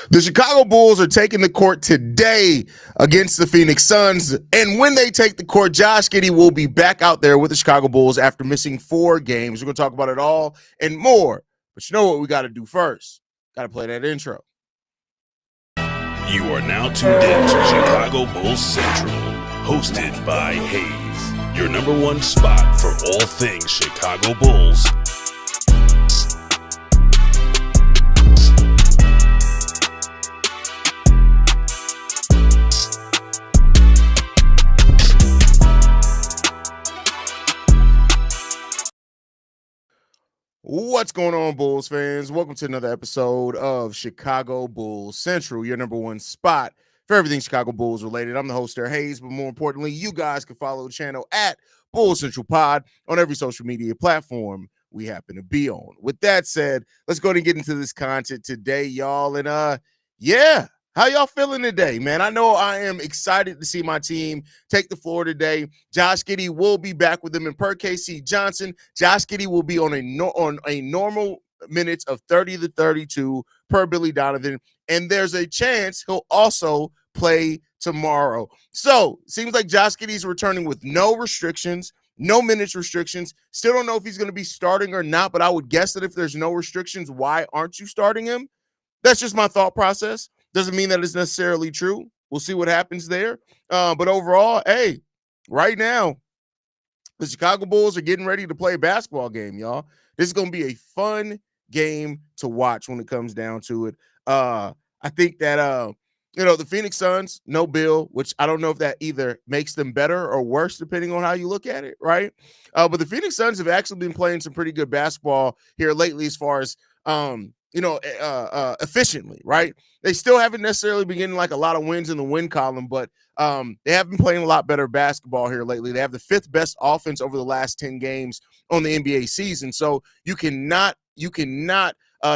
The Chicago Bulls are taking the court today against the Phoenix Suns. And when they take the court, Josh Giddey will be back out there with the Chicago Bulls after missing 4 games. We're going to talk about it all and more. But you know what we got to do first? Got to play that intro. You are now tuned in to Chicago Bulls Central, hosted by Haize, your number one spot for all things Chicago Bulls. What's going on, Bulls fans? Welcome to another episode of Chicago Bulls Central, your number one spot for everything Chicago Bulls related. I'm the host there, Haize, but more importantly, you guys can follow the channel at Bulls Central Pod on every social media platform we happen to be on. With that said, let's go ahead and get into this content today, y'all. And how y'all feeling today, man? I know I am excited to see my team take the floor today. Josh Giddey will be back with them, and per KC Johnson, Josh Giddey will be on a normal minutes of 30 to 32 per Billy Donovan, and there's a chance he'll also play tomorrow. So seems like Josh Giddey's returning with no restrictions, no minutes restrictions. Still don't know if he's going to be starting or not, but I would guess that if there's no restrictions, why aren't you starting him? That's just my thought process. Doesn't mean that it's necessarily true. We'll see what happens there. But overall, hey, right now, the Chicago Bulls are getting ready to play a basketball game, y'all. This is going to be a fun game to watch when it comes down to it. I think that, the Phoenix Suns, no Bill, which I don't know if that either makes them better or worse, depending on how you look at it, right? But the Phoenix Suns have actually been playing some pretty good basketball here lately as far as, efficiently, right? They still haven't necessarily been getting like a lot of wins in the win column, but they have been playing a lot better basketball here lately. They have the 5th best offense over the last 10 games on the NBA season. So you cannot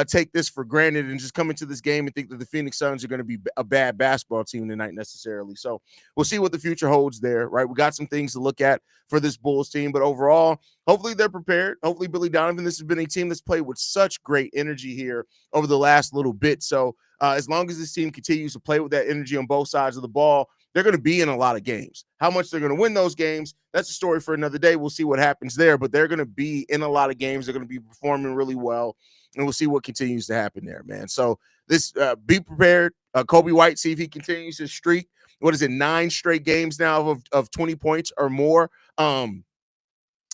take this for granted and just come into this game and think that the Phoenix Suns are going to be a bad basketball team tonight necessarily. So we'll see what the future holds there, right? We got some things to look at for this Bulls team, but overall, hopefully they're prepared. Hopefully Billy Donovan, this has been a team that's played with such great energy here over the last little bit. So as long as this team continues to play with that energy on both sides of the ball, they're going to be in a lot of games. How much they're going to win those games, that's a story for another day. We'll see what happens there, but they're going to be in a lot of games. They're going to be performing really well, and we'll see what continues to happen there, man. So this, be prepared. Kobe White, see if he continues his streak. What is it, 9 straight games now of 20 points or more,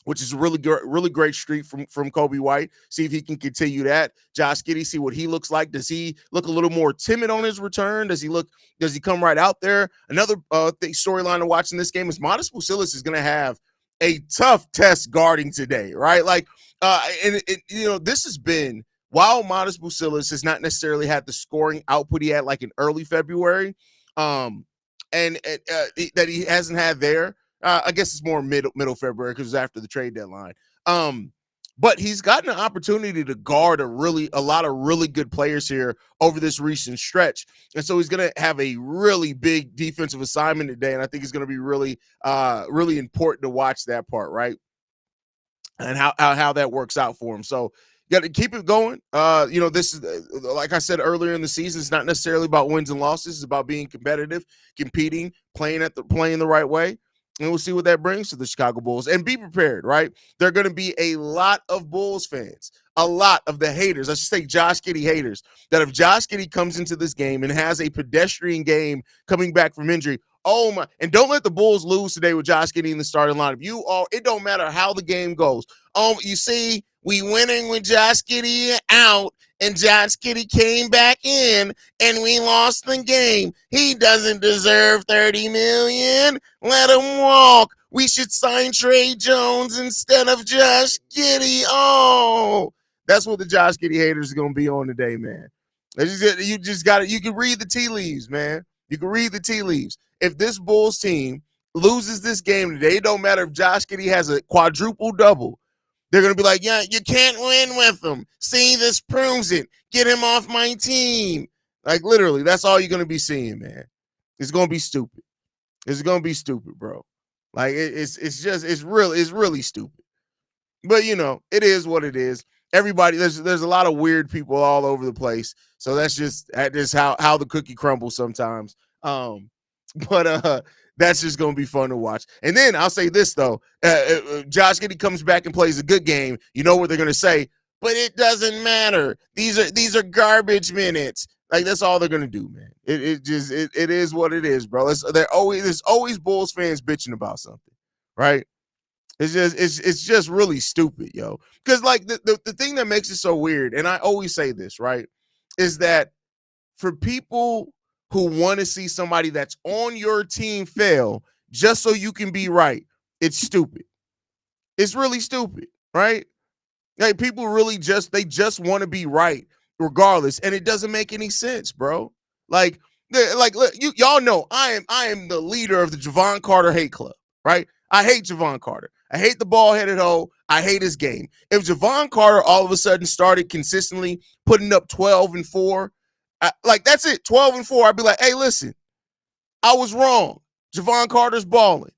which is a really great streak from Kobe White. See if he can continue that. Josh Giddey, see what he looks like. Does he look a little more timid on his return? Does he come right out there? Another storyline to watch in this game is Modest Bucilis is going to have a tough test guarding today, right? Like, this has been, while Modest Bucilis has not necessarily had the scoring output he had like in early February, that he hasn't had there. I guess it's more middle February because it's after the trade deadline. But he's gotten an opportunity to guard a lot of really good players here over this recent stretch. And so he's going to have a really big defensive assignment today. And I think it's going to be really important to watch that part, right? And how that works out for him. So you got to keep it going. This is, like I said earlier in the season, it's not necessarily about wins and losses. It's about being competitive, competing, playing the right way. And we'll see what that brings to the Chicago Bulls. And be prepared, right? There are going to be a lot of Bulls fans, a lot of the haters, I should say Josh Giddey haters, that if Josh Giddey comes into this game and has a pedestrian game coming back from injury, oh my, and don't let the Bulls lose today with Josh Giddey in the starting lineup. It don't matter how the game goes. You see, we winning with Josh Giddey out, and Josh Giddey came back in, and we lost the game. He doesn't deserve $30 million. Let him walk. We should sign Trey Jones instead of Josh Giddey. Oh, that's what the Josh Giddey haters are going to be on today, man. You just got it. You can read the tea leaves, man. You can read the tea leaves. If this Bulls team loses this game today, it don't matter if Josh Giddey has a quadruple double. They're going to be like, yeah, you can't win with him. See, this proves it. Get him off my team. Like, literally, that's all you're going to be seeing, man. It's going to be stupid. It's going to be stupid, bro. Like, it's really stupid. But, it is what it is. everybody, there's a lot of weird people all over the place. So that's just how the cookie crumbles sometimes. But that's just gonna be fun to watch. And then I'll say this though, Josh Giddey comes back and plays a good game. You know what they're gonna say? But it doesn't matter. These are garbage minutes. Like that's all they're gonna do, man. It is what it is, bro. There's always Bulls fans bitching about something, right? It's just really stupid, yo. Because like the thing that makes it so weird, and I always say this, right, is that for people who want to see somebody that's on your team fail just so you can be right, it's stupid. It's really stupid, right? Like people really just want to be right regardless, and it doesn't make any sense, bro. Like look, y'all know I am the leader of the Javon Carter hate club, right? I hate Javon Carter. I hate the ball-headed hoe. I hate his game. If Javon Carter all of a sudden started consistently putting up 12 and 4, like that's it, 12 and 4, I'd be like, hey, listen, I was wrong. Javon Carter's balling,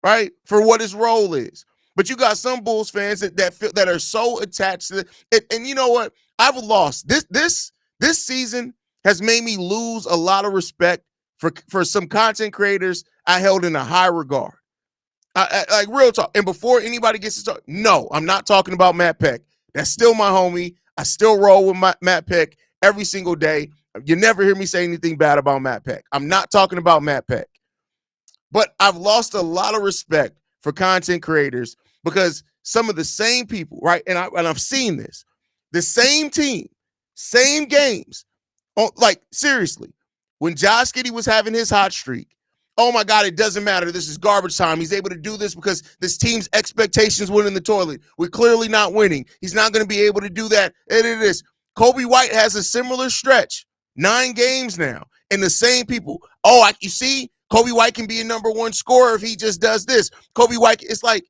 right? For what his role is. But you got some Bulls fans that are so attached to it. And you know what? I've lost. This season has made me lose a lot of respect for some content creators I held in a high regard. Like real talk. And before anybody gets to talk, no, I'm not talking about Matt Peck. That's still my homie. I still roll with Matt Peck every single day. You never hear me say anything bad about Matt Peck. I'm not talking about Matt Peck. But I've lost a lot of respect for content creators because some of the same people, right? And I've seen this. The same team, same games. Like, seriously, when Josh Giddey was having his hot streak, oh my God, it doesn't matter. This is garbage time. He's able to do this because this team's expectations went in the toilet. We're clearly not winning. He's not going to be able to do that. And it is. Kobe White has a similar stretch, 9 games now, and the same people. Oh, you see, Kobe White can be a number 1 scorer if he just does this. Kobe White, it's like,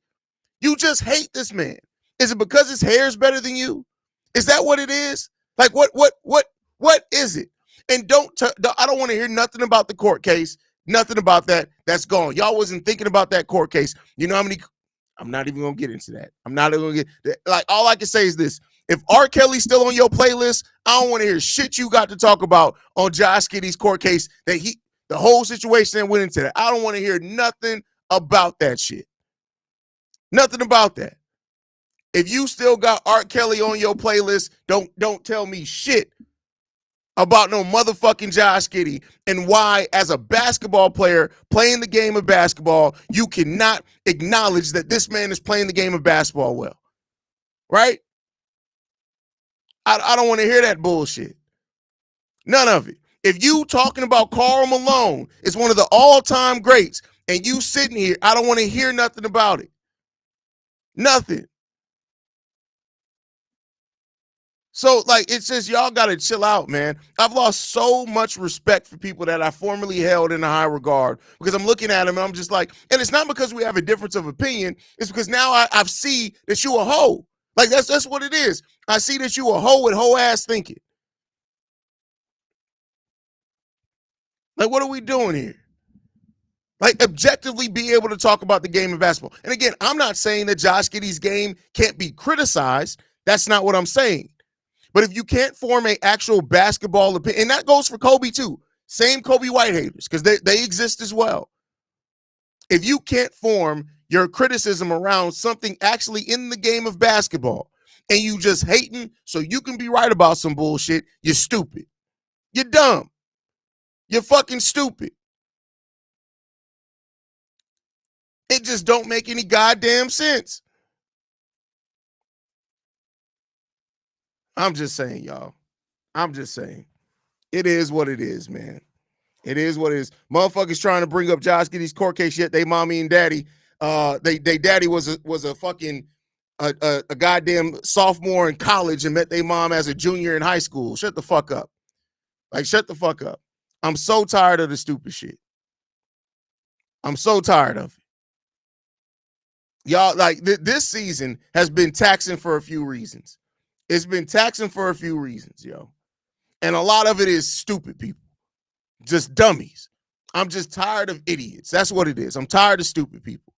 you just hate this man. Is it because his hair is better than you? Is that what it is? Like, what is it? And I don't want to hear nothing about the court case. Nothing about that. That's gone. Y'all wasn't thinking about that court case. You know how many? I'm not even going to get into that. I'm not even going to get, like, all I can say is this. If R. Kelly's still on your playlist, I don't want to hear shit you got to talk about on Josh Giddey's court case, that the whole situation that went into that. I don't want to hear nothing about that shit. Nothing about that. If you still got R. Kelly on your playlist, don't tell me shit about no motherfucking Josh Giddey and why, as a basketball player playing the game of basketball, you cannot acknowledge that this man is playing the game of basketball well. Right? I don't want to hear that bullshit. None of it. If you talking about Karl Malone is one of the all-time greats and you sitting here, I don't want to hear nothing about it. Nothing. So, like, it's just y'all got to chill out, man. I've lost so much respect for people that I formerly held in a high regard because I'm looking at them and I'm just like, and it's not because we have a difference of opinion. It's because now I see that you a hoe. Like, that's what it is. I see that you a hoe with hoe ass thinking. Like, what are we doing here? Like, objectively be able to talk about the game of basketball. And again, I'm not saying that Josh Giddey's game can't be criticized. That's not what I'm saying. But if you can't form an actual basketball opinion, and that goes for Kobe too, same Kobe White haters, because they exist as well. If you can't form your criticism around something actually in the game of basketball and you just hating so you can be right about some bullshit, you're stupid. You're dumb. You're fucking stupid. It just don't make any goddamn sense. I'm just saying, y'all. I'm just saying. It is what it is, man. It is what it is. Motherfuckers trying to bring up Josh Giddey's court case yet. They mommy and daddy. They daddy was a fucking a goddamn sophomore in college and met their mom as a junior in high school. Shut the fuck up. Like, shut the fuck up. I'm so tired of the stupid shit. I'm so tired of it. Y'all, like, this season has been taxing for a few reasons. It's been taxing for a few reasons, yo. And a lot of it is stupid people. Just dummies. I'm just tired of idiots. That's what it is. I'm tired of stupid people.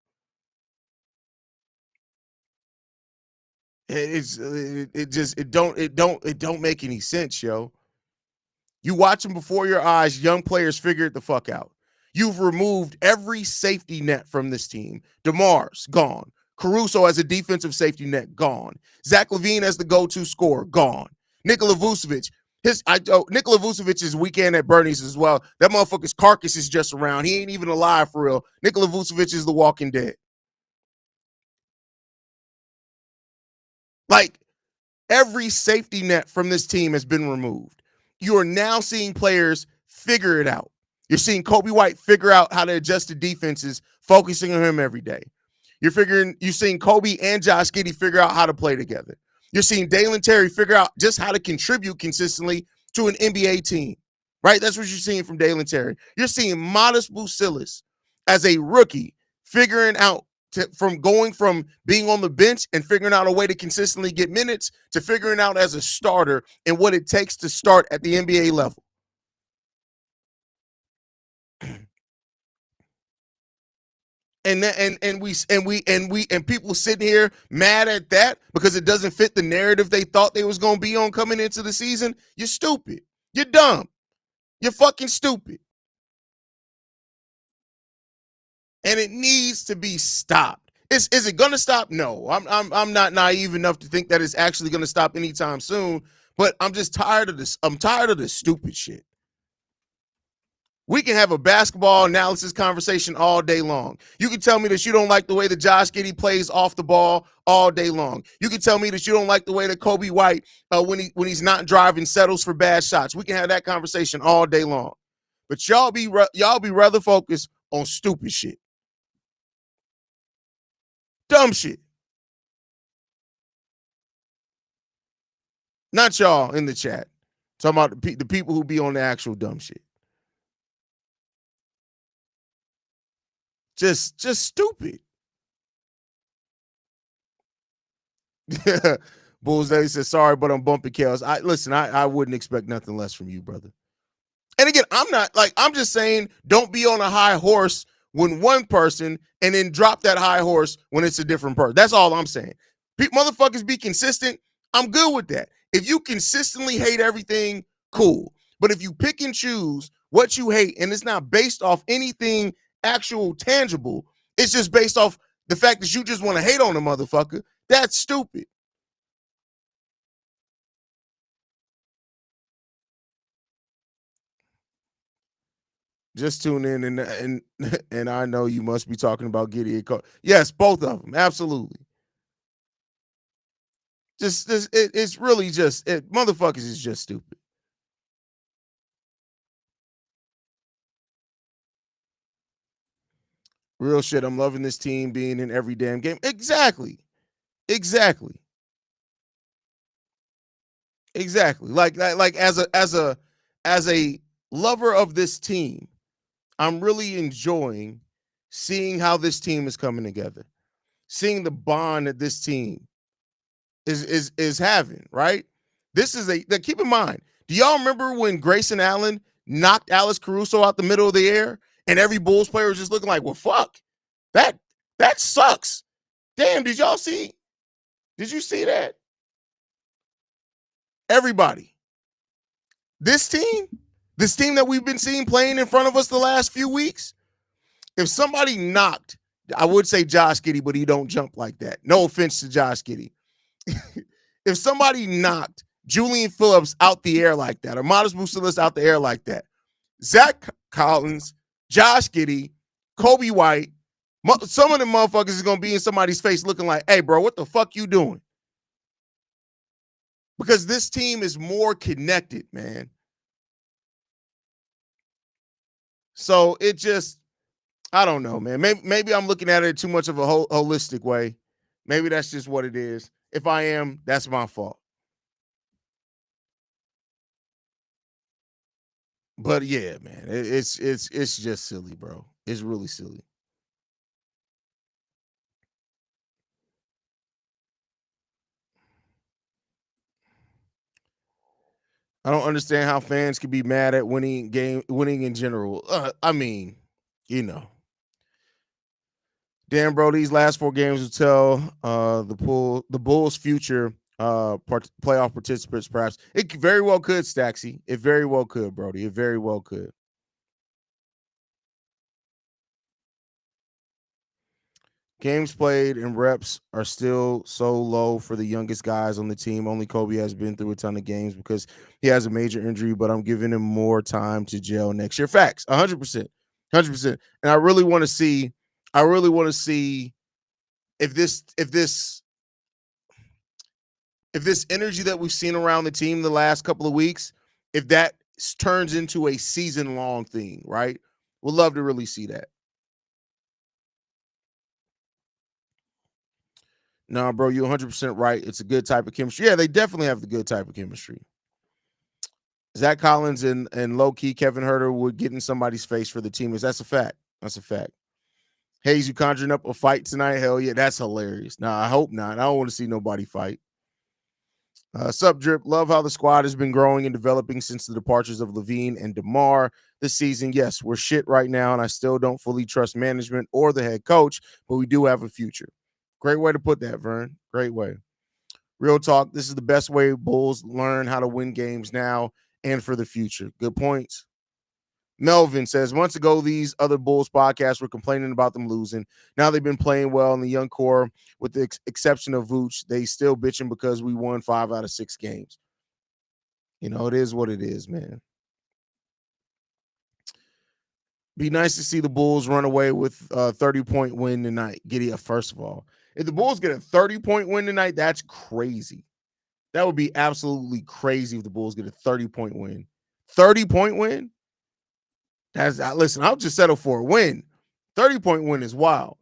it don't make any sense, yo. You watch them before your eyes, young players figure it the fuck out. You've removed every safety net from this team. DeMar's gone. Caruso as a defensive safety net, gone. Zach LaVine as the go-to scorer, gone. Nikola Vucevic, Nikola Vucevic's weekend at Bernie's as well. That motherfucker's carcass is just around. He ain't even alive for real. Nikola Vucevic is the walking dead. Like, every safety net from this team has been removed. You are now seeing players figure it out. You're seeing Kobe White figure out how to adjust to defenses, focusing on him every day. You're seeing Kobe and Josh Giddey figure out how to play together. You're seeing Dalen Terry figure out just how to contribute consistently to an NBA team, right? That's what you're seeing from Dalen Terry. You're seeing Modest Bucilis as a rookie figuring out from going from being on the bench and figuring out a way to consistently get minutes to figuring out as a starter and what it takes to start at the NBA level. And people sitting here mad at that because it doesn't fit the narrative they thought they was going to be on coming into the season. You're stupid. You're dumb. You're fucking stupid. And it needs to be stopped. Is it going to stop? No. I'm not naive enough to think that it's actually going to stop anytime soon, but I'm just tired of this. I'm tired of this stupid shit. We can have a basketball analysis conversation all day long. You can tell me that you don't like the way that Josh Giddey plays off the ball all day long. You can tell me that you don't like the way that Kobe White, when he's not driving, settles for bad shots. We can have that conversation all day long. But y'all be rather focused on stupid shit. Dumb shit. Not y'all in the chat. Talking about the people who be on the actual dumb shit. Just stupid. Bulls Daily says, sorry, but I'm bumping Kels. I wouldn't expect nothing less from you, brother. And again, I'm just saying, don't be on a high horse when one person and then drop that high horse when it's a different person. That's all I'm saying. Motherfuckers be consistent. I'm good with that. If you consistently hate everything, cool. But if you pick and choose what you hate and it's not based off anything actual tangible, it's just based off the fact that you just want to hate on a motherfucker, that's stupid. Just tune in and I know you must be talking about Giddey and Cole. Yes, both of them, absolutely. It's really just motherfuckers is just stupid. Real shit. I'm loving this team being in every damn game. Exactly. Like as a lover of this team, I'm really enjoying seeing how this team is coming together, seeing the bond that this team is having. Right. This is keep in mind. Do y'all remember when Grayson Allen knocked Alex Caruso out the middle of the air, and every Bulls player was just looking like, well, fuck, that sucks. Damn, did y'all see? Did you see that? Everybody. This team that we've been seeing playing in front of us the last few weeks, if somebody knocked, I would say Josh Giddey, but he don't jump like that. No offense to Josh Giddey. If somebody knocked Julian Phillips out the air like that, or Modest Bucilis out the air like that, Zach Collins, Josh Giddey, Kobe White, some of them motherfuckers is going to be in somebody's face looking like, hey, bro, what the fuck you doing? Because this team is more connected, man. So it just, I don't know, man. Maybe I'm looking at it too much of a holistic way. Maybe that's just what it is. If I am, that's my fault. But yeah, man, it's just silly, bro. It's really silly. I don't understand how fans can be mad at winning in general. I mean, you know. Damn, bro, these last 4 games will tell the Bulls' future playoff participants. Perhaps it very well could, Staxy. It very well could, Brody. It very well could. Games played and reps are still so low for the youngest guys on the team. Only Kobe has been through a ton of games because he has a major injury, but I'm giving him more time to gel next year. Facts, 100%. 100%. And I really want to see if this energy that we've seen around the team the last couple of weeks, if that turns into a season long thing, right? We'd love to really see that. No, bro, you're 100% right. It's a good type of chemistry. Yeah, they definitely have the good type of chemistry. Zach Collins and low key Kevin Herter would get in somebody's face for the teammates. That's a fact. That's a fact. Haize, you conjuring up a fight tonight? Hell yeah, that's hilarious. Nah, I hope not. I don't want to see nobody fight. Sup, Drip. Love how the squad has been growing and developing since the departures of Levine and DeMar this season. Yes, we're shit right now, and I still don't fully trust management or the head coach, but we do have a future. Great way to put that, Vern. Great way. Real talk. This is the best way Bulls learn how to win games now and for the future. Good points. Melvin says, months ago, these other Bulls podcasts were complaining about them losing. Now they've been playing well in the young core, with the exception of Vooch. They still bitching because we won 5 out of 6 games. You know, it is what it is, man. Be nice to see the Bulls run away with a 30-point win tonight. Giddey, first of all, if the Bulls get a 30-point win tonight, that's crazy. That would be absolutely crazy if the Bulls get a 30-point win. 30-point win? Listen, I'll just settle for a win. 30-point win is wild.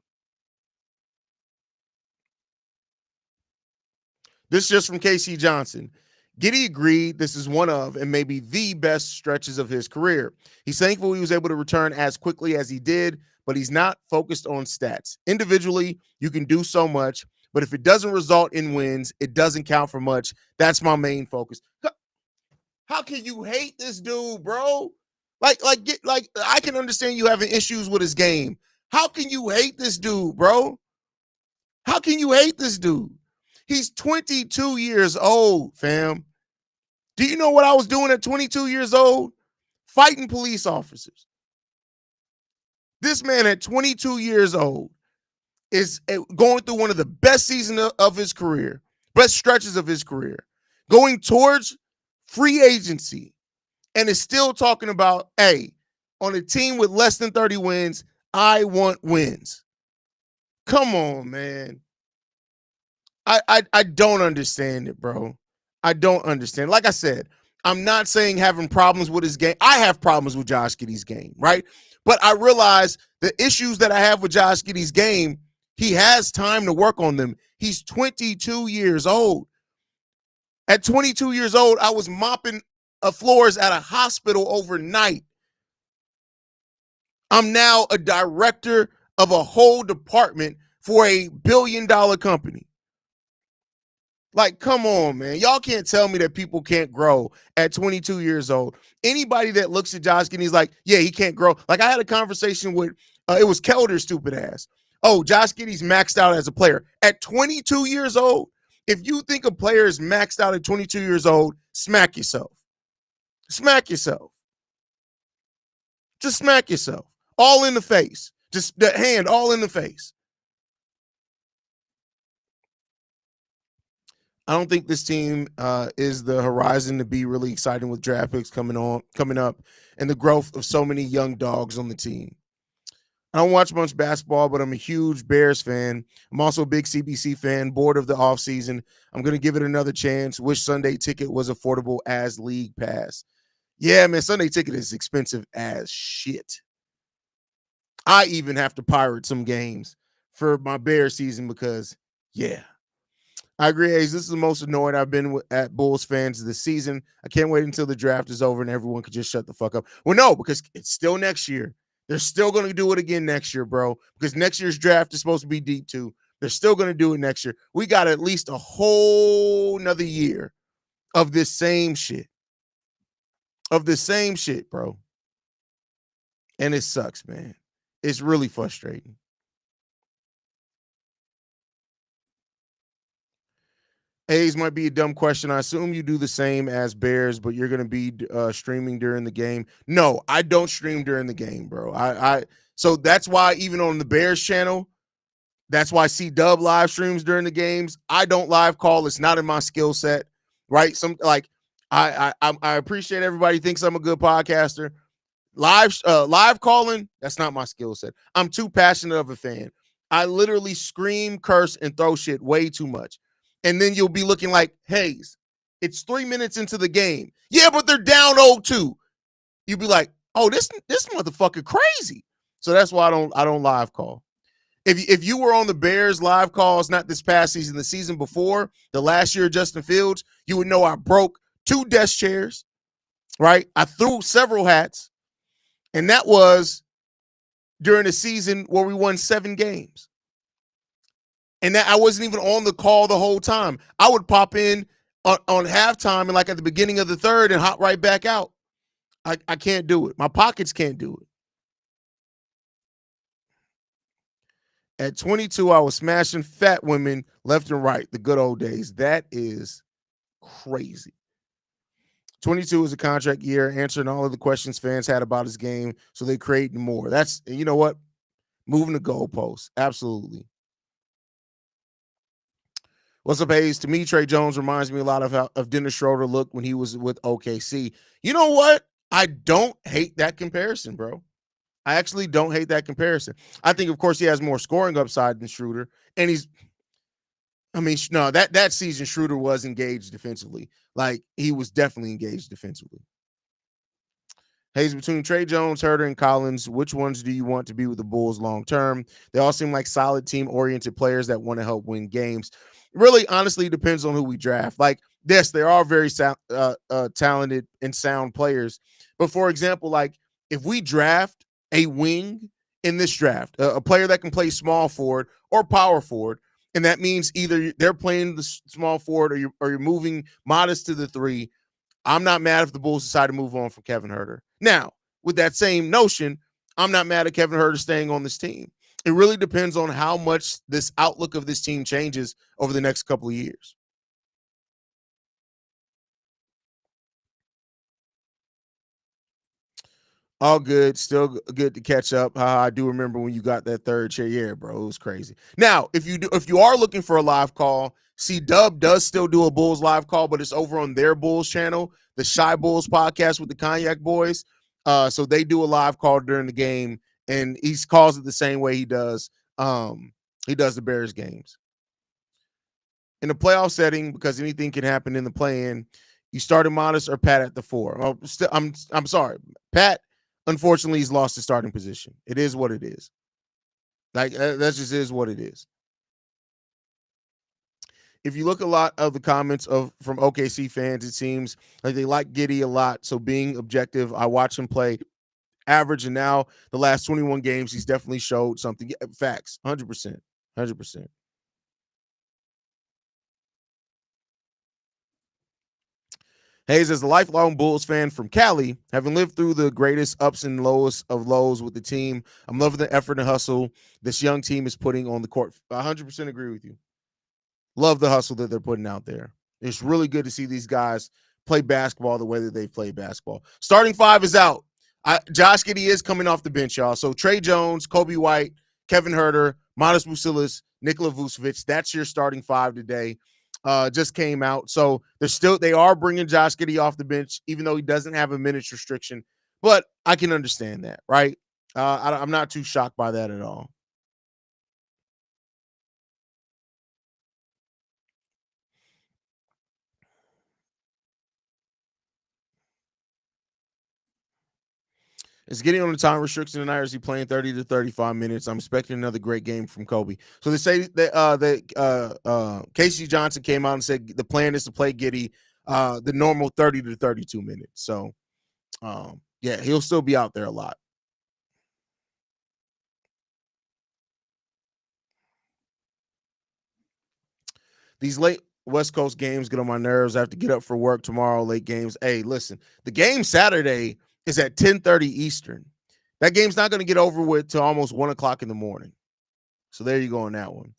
This is just from KC Johnson. Giddey agreed this is one of and maybe the best stretches of his career. He's thankful he was able to return as quickly as he did, but he's not focused on stats. Individually, you can do so much, but if it doesn't result in wins, it doesn't count for much. That's my main focus. How can you hate this dude, bro? Like I can understand you having issues with his game. How can you hate this dude, bro? How can you hate this dude? He's 22 years old, fam. Do you know what I was doing at 22 years old? Fighting police officers. This man at 22 years old is going through one of the best seasons of his career, best stretches of his career, going towards free agency, and is still talking about, hey, on a team with less than 30 wins, I want wins. Come on, man. I don't understand it, bro. I don't understand. Like I said, I'm not saying having problems with his game. I have problems with Josh Giddey's game, right? But I realize the issues that I have with Josh Giddey's game, he has time to work on them. He's 22 years old. At 22 years old, I was mopping floors at a hospital overnight. I'm now a director of a whole department for a billion-dollar company. Like, come on, man. Y'all can't tell me that people can't grow at 22 years old. Anybody that looks at Josh Giddey is like, yeah, he can't grow. Like, I had a conversation with, it was Kelder's stupid ass. Oh, Josh Giddey's maxed out as a player. At 22 years old, if you think a player is maxed out at 22 years old, smack yourself. Smack yourself. Just smack yourself. All in the face. Just the hand all in the face. I don't think this team is the horizon to be really exciting with draft picks coming up, and the growth of so many young dogs on the team. I don't watch much basketball, but I'm a huge Bears fan. I'm also a big CBC fan, bored of the offseason. I'm going to give it another chance. Wish Sunday ticket was affordable as league pass. Yeah, man, Sunday ticket is expensive as shit. I even have to pirate some games for my Bear season because, yeah. I agree, Haize. This is the most annoyed I've been at Bulls fans this season. I can't wait until the draft is over and everyone can just shut the fuck up. Well, no, because it's still next year. They're still going to do it again next year, bro, because next year's draft is supposed to be deep too. They're still going to do it next year. We got at least a whole nother year of this same shit. Bro. And it sucks, man. It's really frustrating. Haize, might be a dumb question. I assume you do the same as Bears, but you're going to be streaming during the game. No, I don't stream during the game, bro. So that's why even on the Bears channel, that's why C-Dub live streams during the games. I don't live call. It's not in my skill set, right? I appreciate everybody thinks I'm a good podcaster. Live calling, that's not my skill set. I'm too passionate of a fan. I literally scream, curse, and throw shit way too much. And then you'll be looking like, Haize, it's 3 minutes into the game. Yeah, but they're down 0-2. You'll be like, oh, this motherfucker crazy. So that's why I don't live call. If you were on the Bears live calls, not this past season, the season before, the last year of Justin Fields, you would know I broke 2 desk chairs, right? I threw several hats, and that was during a season where we won 7 games. And that I wasn't even on the call the whole time. I would pop in on halftime and like at the beginning of the third and hop right back out. I can't do it. My pockets can't do it. At 22, I was smashing fat women left and right, the good old days. That is crazy. 22 is a contract year, answering all of the questions fans had about his game, so they create more. That's, you know what? Moving the goalposts. Absolutely. What's up, Haize? To me, Trey Jones reminds me a lot of Dennis Schroeder look when he was with OKC. You know what? I don't hate that comparison, bro. I actually don't hate that comparison. I think, of course, he has more scoring upside than Schroeder, and that season Schroeder was engaged defensively. Like, he was definitely engaged defensively. Haize, between Trey Jones, Herter, and Collins, which ones do you want to be with the Bulls long term? They all seem like solid team-oriented players that want to help win games. Really, honestly, depends on who we draft. Like, yes, they are very talented and sound players. But, for example, like, if we draft a wing in this draft, a player that can play small forward or power forward, and that means either they're playing the small forward or you're moving Modest to the 3, I'm not mad if the Bulls decide to move on from Kevin Herter. Now, with that same notion, I'm not mad at Kevin Herter staying on this team. It really depends on how much this outlook of this team changes over the next couple of years. All good. Still good to catch up. I do remember when you got that third chair. Yeah, bro, it was crazy. Now, if you are looking for a live call, C-Dub does still do a Bulls live call, but it's over on their Bulls channel, the Shy Bulls podcast with the Cognac Boys. So they do a live call during the game, and he calls it the same way he does the Bears games. In a playoff setting, because anything can happen in the play-in, you started Modest or Pat at the 4. I'm sorry, Pat. Unfortunately, he's lost his starting position. It is what it is. Like, that just is what it is. If you look a lot of the comments from OKC fans, it seems like they like Giddey a lot. So being objective, I watch him play average, and now the last 21 games, he's definitely showed something. Yeah, facts, 100%. 100%. Haize, as a lifelong Bulls fan from Cali, having lived through the greatest ups and lows of lows with the team, I'm loving the effort and hustle this young team is putting on the court. 100% agree with you. Love the hustle that they're putting out there. It's really good to see these guys play basketball the way that they play basketball. Starting 5 is out. Josh Giddey is coming off the bench, y'all. So Trey Jones, Kobe White, Kevin Herter, Modest Vucevic, Nikola Vucevic. That's your starting 5 today. Just came out. So they are bringing Josh Giddey off the bench, even though he doesn't have a minutes restriction. But I can understand that, right? I'm not too shocked by that at all. Is Giddey on the time restriction tonight, or is he playing 30 to 35 minutes? I'm expecting another great game from Kobe. So they say that Casey Johnson came out and said the plan is to play Giddey the normal 30 to 32 minutes. So, yeah, he'll still be out there a lot. These late West Coast games get on my nerves. I have to get up for work tomorrow, late games. Hey, listen, the game Saturday is at 10:30 Eastern. That game's not going to get over with till almost 1 o'clock in the morning. So there you go on that one.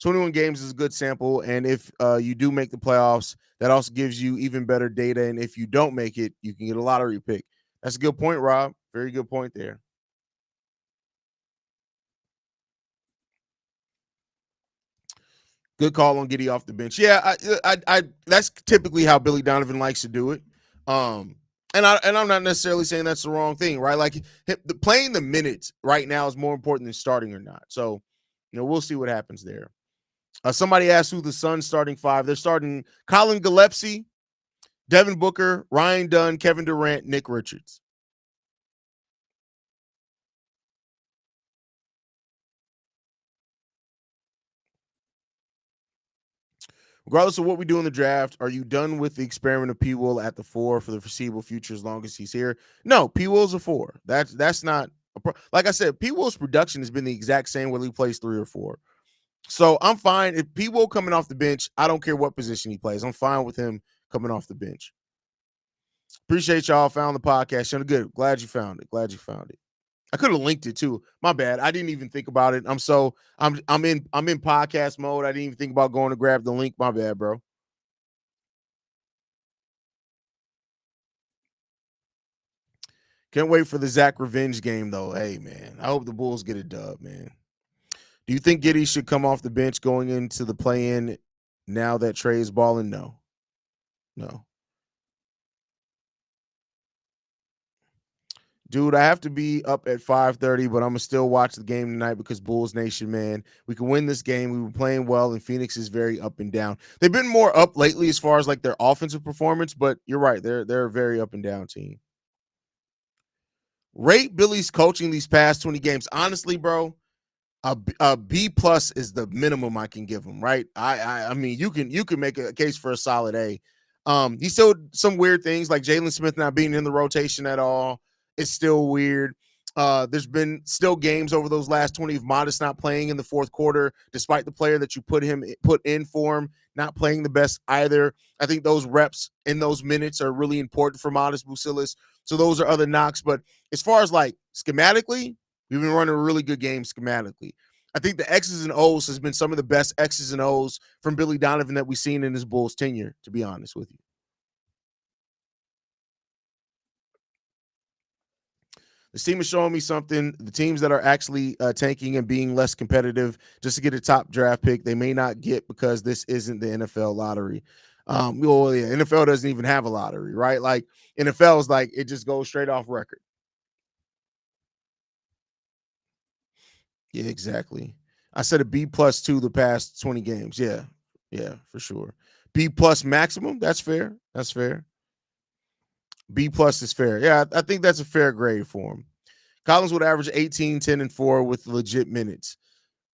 21 games is a good sample, and if you do make the playoffs, that also gives you even better data. And if you don't make it, you can get a lottery pick. That's a good point, Rob. Very good point there. Good call on Giddey off the bench. Yeah, that's typically how Billy Donovan likes to do it. And I'm not necessarily saying that's the wrong thing, right? Like playing the minutes right now is more important than starting or not. So, we'll see what happens there. Somebody asked who the Suns starting five. They're starting Colin Gillespie, Devin Booker, Ryan Dunn, Kevin Durant, Nick Richards. Regardless of what we do in the draft, are you done with the experiment of P. Will at the 4 for the foreseeable future as long as he's here? No, P. Will's a 4. That's not like I said. P. Will's production has been the exact same whether he plays 3 or 4. So I'm fine if P. Will coming off the bench. I don't care what position he plays. I'm fine with him coming off the bench. Appreciate y'all found the podcast. Good. Glad you found it. I could have linked it too. My bad. I didn't even think about it. I'm in podcast mode. I didn't even think about going to grab the link. My bad, bro. Can't wait for the Zach revenge game though. Hey man, I hope the Bulls get a dub, man. Do you think Giddey should come off the bench going into the play-in now that Trey is balling? No. Dude, I have to be up at 5:30, but I'm gonna still watch the game tonight because Bulls Nation, man. We can win this game. We were playing well, and Phoenix is very up and down. They've been more up lately as far as like their offensive performance, but you're right, they're a very up and down team. Rate Billy's coaching these past 20 games. Honestly, bro, a B plus is the minimum I can give him, right? I mean, you can make a case for a solid A. He still some weird things like Jalen Smith not being in the rotation at all. It's still weird. There's been still games over those last 20 of Modest not playing in the fourth quarter, despite the player that you put in for him not playing the best either. I think those reps in those minutes are really important for Modest Bucilis. So those are other knocks. But as far as like schematically, we've been running a really good game schematically. I think the X's and O's has been some of the best X's and O's from Billy Donovan that we've seen in his Bulls tenure, to be honest with you. This team is showing me something. The teams that are actually tanking and being less competitive just to get a top draft pick, they may not get because this isn't the NFL lottery. Well, yeah, NFL doesn't even have a lottery, right? Like NFL is like it just goes straight off record. Yeah, exactly. I said a B plus 2 the past 20 games. Yeah, for sure. B plus maximum. That's fair. B plus is fair. Yeah, I think that's a fair grade for him. Collins would average 18, 10, and 4 with legit minutes.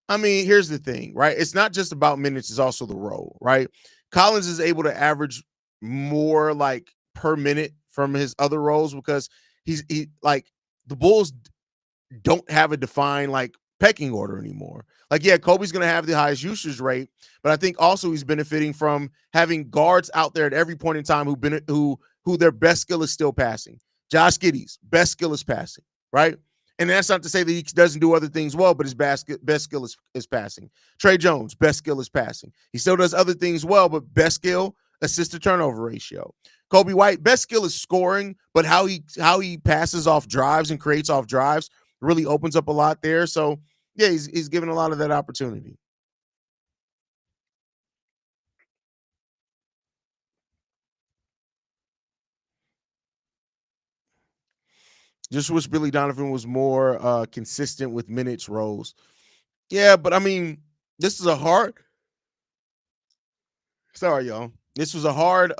I mean, here's the thing, right? It's not just about minutes, it's also the role, right? Collins is able to average more like per minute from his other roles because he like the Bulls don't have a defined like pecking order anymore. Like, yeah, Kobe's going to have the highest usage rate, but I think also he's benefiting from having guards out there at every point in time who their best skill is still passing. Josh Giddey's best skill is passing, right? And that's not to say that he doesn't do other things well, but his best skill is passing. Trey Jones, best skill is passing. He still does other things well, but best skill, assist to turnover ratio. Kobe White, best skill is scoring, but how he passes off drives and creates off drives really opens up a lot there. So, yeah, he's given a lot of that opportunity. Just wish Billy Donovan was more consistent with minutes roles. Yeah, but I mean, this is a hard. Sorry, y'all. This was a hard.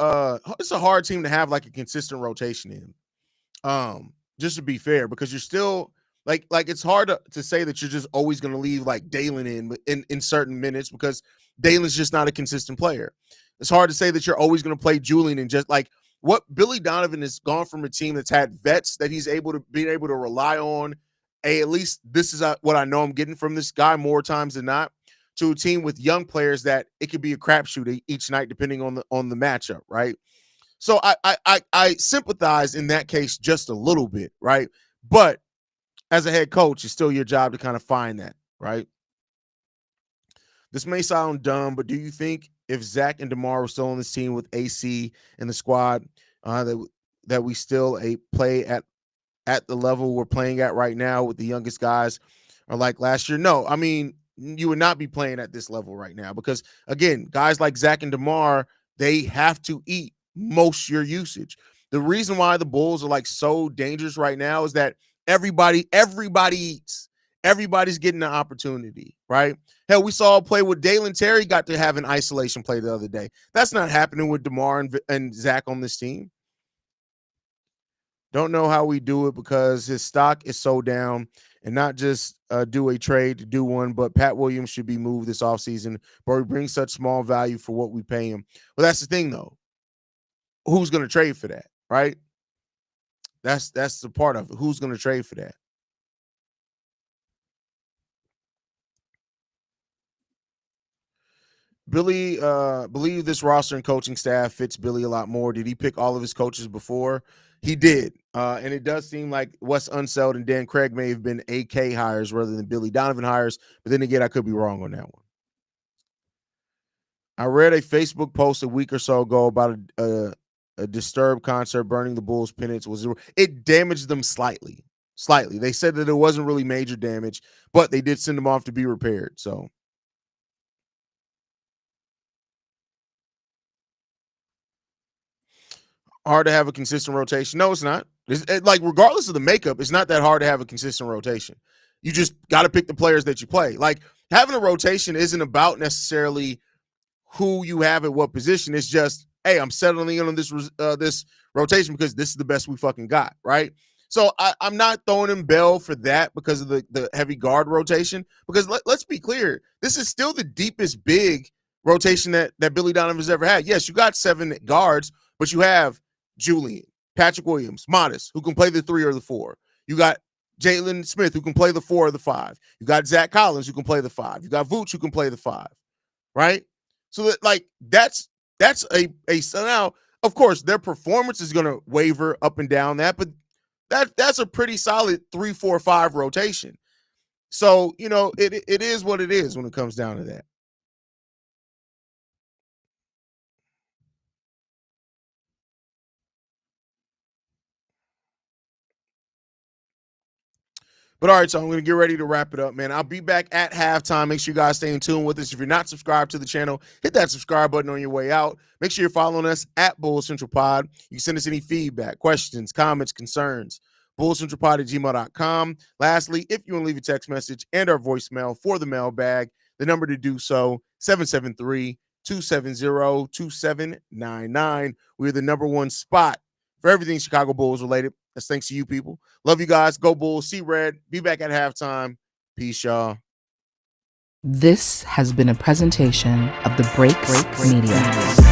It's a hard team to have like a consistent rotation in. Just to be fair, because you're still like it's hard to say that you're just always going to leave like Dalen in certain minutes because Dalen's just not a consistent player. It's hard to say that you're always going to play Julian and just like what Billy Donovan has gone from a team that's had vets that he's able to rely on. At least this is what I know I'm getting from this guy more times than not, to a team with young players that it could be a crapshoot each night depending on the matchup, right? So I sympathize in that case just a little bit, right? But as a head coach, it's still your job to kind of find that, right? This may sound dumb, but do you think if Zach and DeMar were still on this team with AC in the squad, that we still play at the level we're playing at right now with the youngest guys are like last year? No, I mean, you would not be playing at this level right now because, again, guys like Zach and DeMar, they have to eat most your usage. The reason why the Bulls are like so dangerous right now is that everybody eats. Everybody's getting an opportunity, right? Hell, we saw a play with Dalen Terry got to have an isolation play the other day. That's not happening with DeMar and Zach on this team. Don't know how we do it because his stock is so down, and not just do a trade to do one, but Pat Williams should be moved this offseason, but we bring such small value for what we pay him. Well, that's the thing, though. Who's going to trade for that, right? That's the part of it. Who's going to trade for that? Billy, believe this roster and coaching staff fits Billy a lot more. Did he pick all of his coaches before? He did. And it does seem like Wes Unseld and Dan Craig may have been AK hires rather than Billy Donovan hires. But then again, I could be wrong on that one. I read a Facebook post a week or so ago about a Disturbed concert burning the Bulls pennants. It damaged them slightly. Slightly. They said that it wasn't really major damage, but they did send them off to be repaired. So hard to have a consistent rotation. No, it's not. Like, regardless of the makeup, it's not that hard to have a consistent rotation. You just got to pick the players that you play. Like, having a rotation isn't about necessarily who you have at what position. It's just, hey, I'm settling in on this rotation because this is the best we fucking got, right? So I'm not throwing him Bell for that because of the heavy guard rotation. Because let's be clear, this is still the deepest big rotation that Billy Donovan's ever had. Yes, you got 7 guards, but you have Julian, Patrick Williams, Modest, who can play the 3 or the 4. You got Jalen Smith, who can play the 4 or the 5. You got Zach Collins, who can play the 5. You got Vooch, who can play the 5, right? So that's a so now, of course, their performance is going to waver up and down that, but that's a pretty solid 3-4-5 rotation. So, it is what it is when it comes down to that. But all right, so I'm going to get ready to wrap it up, man. I'll be back at halftime. Make sure you guys stay in tune with us. If you're not subscribed to the channel, hit that subscribe button on your way out. Make sure you're following us at Bulls Central Pod. You can send us any feedback, questions, comments, concerns. BullsCentralPod@gmail.com. Lastly, if you want to leave a text message and our voicemail for the mailbag, the number to do so, 773-270-2799. We're the number one spot for everything Chicago Bulls related. That's thanks to you people. Love you guys. Go Bulls. See red. Be back at halftime. Peace, y'all. This has been a presentation of the Break Media.